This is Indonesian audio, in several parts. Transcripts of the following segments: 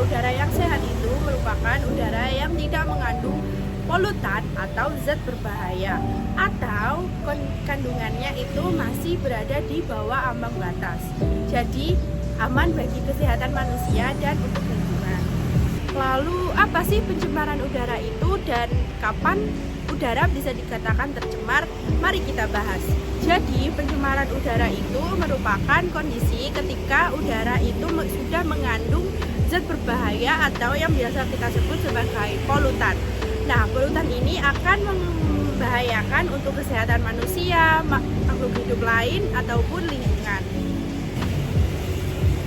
udara yang sehat itu merupakan udara yang tidak mengandung polutan atau zat berbahaya, atau kandungannya itu masih berada di bawah ambang batas. Jadi aman bagi kesehatan manusia dan untuk lingkungan. Lalu apa sih pencemaran udara itu dan kapan udara bisa dikatakan tercemar? Mari kita bahas. Jadi pencemaran udara itu merupakan kondisi ketika udara itu sudah mengandung zat berbahaya atau yang biasa kita sebut sebagai polutan. Nah, polutan ini akan membahayakan untuk kesehatan manusia, makhluk hidup lain ataupun lingkungan.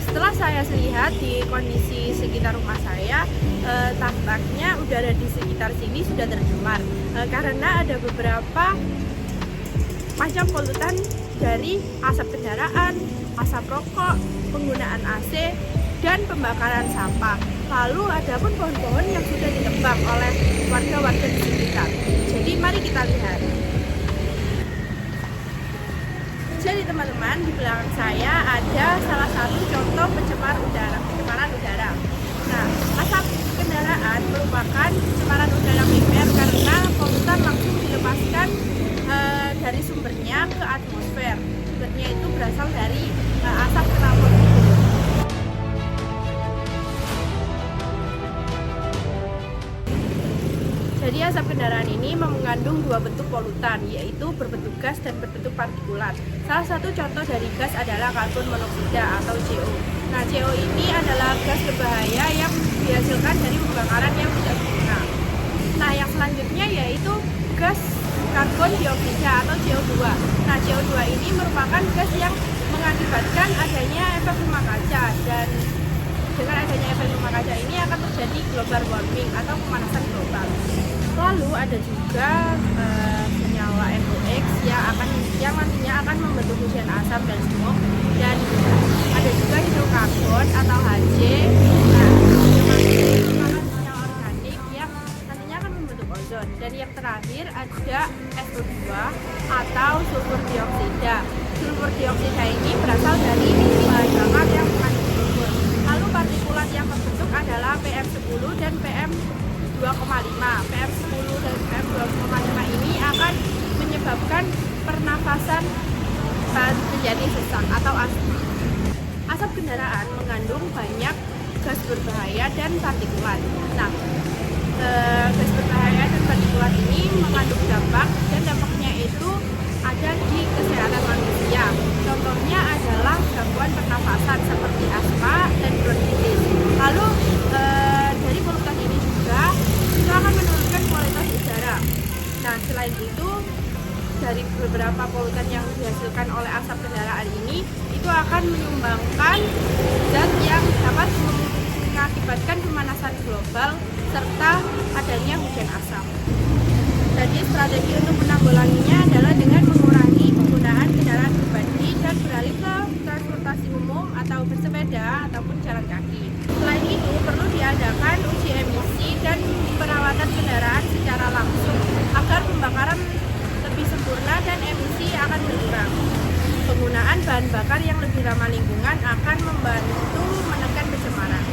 Setelah saya lihat di kondisi sekitar rumah saya, tampaknya udara di sekitar sini sudah tercemar karena ada beberapa macam polutan dari asap kendaraan, asap rokok, penggunaan AC, dan pembakaran sampah. Lalu ada pun pohon-pohon yang sudah ditebang oleh warga-warga di sekitar. Jadi mari kita lihat. Jadi teman-teman, di belakang saya ada salah satu contoh pencemaran udara. Nah, asap kendaraan merupakan pencemaran udara primer karena polutan langsung dilepaskan dari sumbernya ke atmosfer. Sumbernya itu berasal dari asap knalpot itu. Jadi asap kendaraan ini mengandung dua bentuk polutan, yaitu berbentuk gas dan berbentuk partikulat. Salah satu contoh dari gas adalah karbon monoksida atau CO. Nah, CO ini adalah gas berbahaya yang dihasilkan dari pembakaran yang tidak berguna. Nah, yang selanjutnya yaitu gas karbon dioksida atau CO2. Nah, CO2 ini merupakan gas yang mengakibatkan adanya efek rumah kaca, dan dengan adanya efek rumah kaca ini akan terjadi global warming atau pemanasan global. Lalu ada juga senyawa NOx yang nantinya akan membentuk hujan asap dan smog, dan ada juga hidrokarbon atau HC. Nah, ini merupakan senyawa organik yang nantinya akan membentuk ozon. Dan yang terakhir ada SO2 atau sulfur dioksida. Sulfur dioksida ini berasal dari bahan bakar yang mengandung sulfur. Lalu partikulat yang terbentuk adalah PM10 dan PM2,5. PM10 dan PM2,5 ini akan menyebabkan pernafasan menjadi sesak atau asma. Asap kendaraan mengandung banyak gas berbahaya dan partikulat. Nah, gas berbahaya dan partikulat ini mengandung dampak, dan dampaknya itu ada di kesehatan manusia. Contohnya adalah gangguan pernafasan seperti asma dan bronkitis. Lalu dari polutan ini juga itu akan menurunkan kualitas udara. Nah, selain itu dari beberapa polutan yang dihasilkan oleh asap kendaraan ini itu akan menyumbangkan zat yang dapat mengakibatkan pemanasan global serta adanya hujan asap. Jadi strategi untuk menanggulanginya adalah dengan mengurangi penggunaan kendaraan pribadi dan beralih ke transportasi umum atau bersepeda ataupun jalan kaki. Selain itu perlu diadakan uji emisi dan perawatan kendaraan secara langsung agar pembakaran lebih sempurna dan emisi akan berkurang. Penggunaan bahan bakar yang lebih ramah lingkungan akan membantu menekan pencemaran.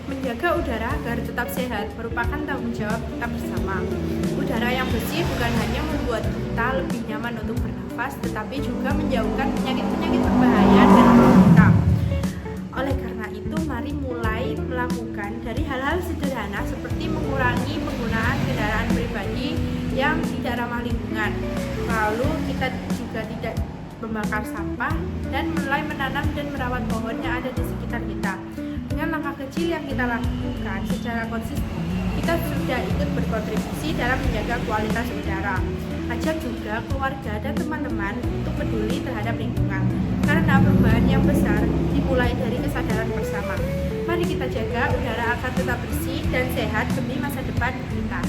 Menjaga udara agar tetap sehat merupakan tanggung jawab kita bersama. Udara yang bersih bukan hanya membuat kita lebih nyaman untuk bernafas, tetapi juga menjauhkan penyakit-penyakit berbahaya dari tubuh kita. Oleh karena itu, mari mulai melakukan dari hal-hal sederhana seperti mengurangi penggunaan kendaraan pribadi yang tidak ramah lingkungan. Lalu kita juga tidak membakar sampah dan mulai menanam dan merawat pohon yang ada di sekitar kita. Dengan langkah kecil yang kita lakukan secara konsisten, kita sudah ikut berkontribusi dalam menjaga kualitas udara. Ajak juga keluarga dan teman-teman untuk peduli terhadap lingkungan, karena perubahan yang besar dimulai dari kesadaran bersama. Mari kita jaga udara agar tetap bersih dan sehat demi masa depan kita.